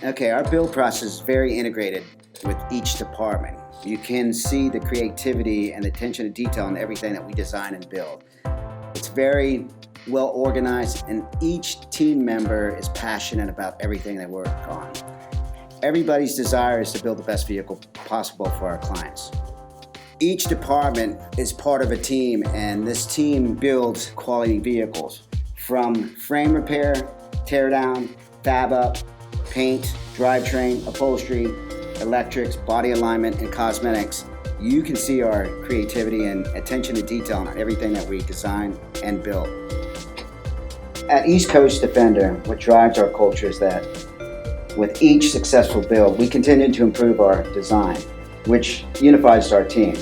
Okay, our build process is very integrated with each department. You can see the creativity and the attention to detail in everything that we design and build. It's very well organized, and each team member is passionate about everything they work on. Everybody's desire is to build the best vehicle possible for our clients. Each department is part of a team, and this team builds quality vehicles from frame repair, tear down, fab up, paint, drivetrain, upholstery, electrics, body alignment, and cosmetics. You can see our creativity and attention to detail on everything that we design and build. At East Coast Defender, what drives our culture is that with each successful build, we continue to improve our design, which unifies our team.